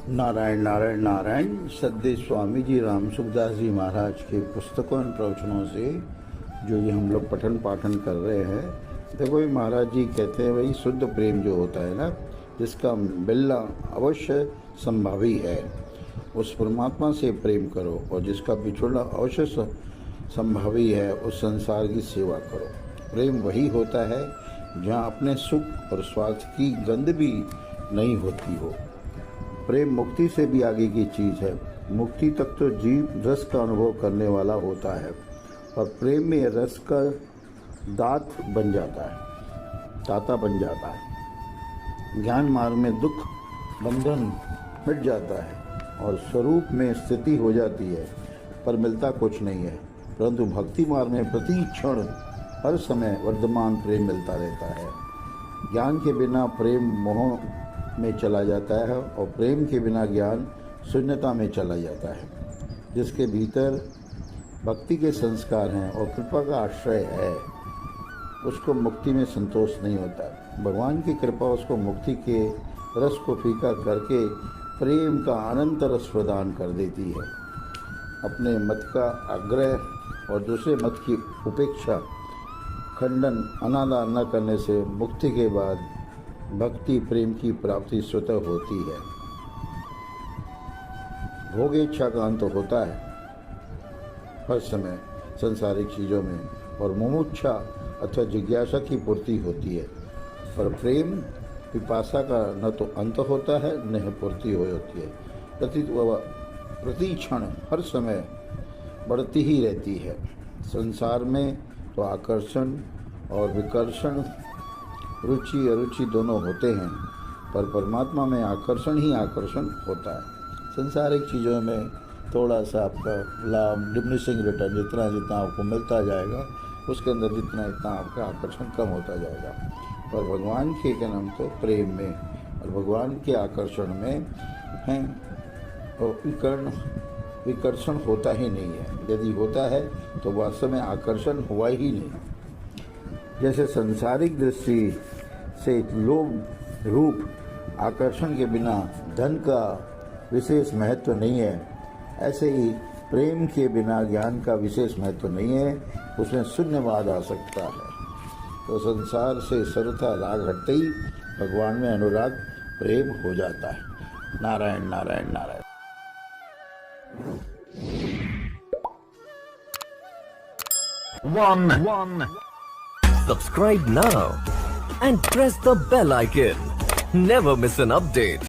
नारायण नारायण नारायण। सद्य स्वामी जी राम सुखदास जी महाराज के पुस्तकों और प्रवचनों से जो ये हम लोग पठन पाठन कर रहे हैं, देखो ये महाराज जी कहते हैं भाई शुद्ध प्रेम जो होता है ना, जिसका मिलना अवश्य संभावी है, उस परमात्मा से प्रेम करो, और जिसका बिछुड़ना अवश्य संभावी है उस संसार की सेवा करो। प्रेम वही होता है जहाँ अपने सुख और स्वार्थ की गंध भी नहीं होती हो। प्रेम मुक्ति से भी आगे की चीज़ है। मुक्ति तक तो जीव रस का अनुभव करने वाला होता है, और प्रेम में रस का दात बन जाता है, दाता बन जाता है। ज्ञान मार्ग में दुख बंधन मिट जाता है और स्वरूप में स्थिति हो जाती है, पर मिलता कुछ नहीं है। परंतु भक्ति मार्ग में प्रति क्षण हर समय वर्धमान प्रेम मिलता रहता है। ज्ञान के बिना प्रेम मोह में चला जाता है, और प्रेम के बिना ज्ञान शून्यता में चला जाता है। जिसके भीतर भक्ति के संस्कार हैं और कृपा का आश्रय है, उसको मुक्ति में संतोष नहीं होता। भगवान की कृपा उसको मुक्ति के रस को फीका करके प्रेम का अनंत रस प्रदान कर देती है। अपने मत का आग्रह और दूसरे मत की उपेक्षा, खंडन, अनादर न करने से मुक्ति के बाद भक्ति प्रेम की प्राप्ति स्वतः होती है। भोग इच्छा का अंत होता है हर समय संसारिक चीज़ों में, और मुमुक्षा अथवा जिज्ञासा की पूर्ति होती है। पर प्रेम पिपासा का न तो अंत होता है न पूर्ति होती है। प्रति क्षण हर समय बढ़ती ही रहती है। संसार में तो आकर्षण और विकर्षण, रुचि अरुचि दोनों होते हैं, पर परमात्मा में आकर्षण ही आकर्षण होता है। संसारिक चीज़ों में थोड़ा सा आपका लाभ, डिमिनिशिंग रिटर्न, जितना जितना आपको मिलता जाएगा उसके अंदर जितना इतना आपका आकर्षण कम होता जाएगा। और भगवान के जन्म तो प्रेम में और भगवान के आकर्षण में हैं, और विकर्षण होता ही नहीं है। यदि होता है तो वास्तव में आकर्षण हुआ ही नहीं। जैसे सांसारिक दृष्टि से लोभ रूप आकर्षण के बिना धन का विशेष महत्व नहीं है, ऐसे ही प्रेम के बिना ज्ञान का विशेष महत्व नहीं है। उसमें शून्यवाद आ सकता है। तो संसार से सरलता राग हटते ही भगवान में अनुराग प्रेम हो जाता है। Narayan Narayan Narayan. One. Subscribe now and press the bell icon. Never miss an update.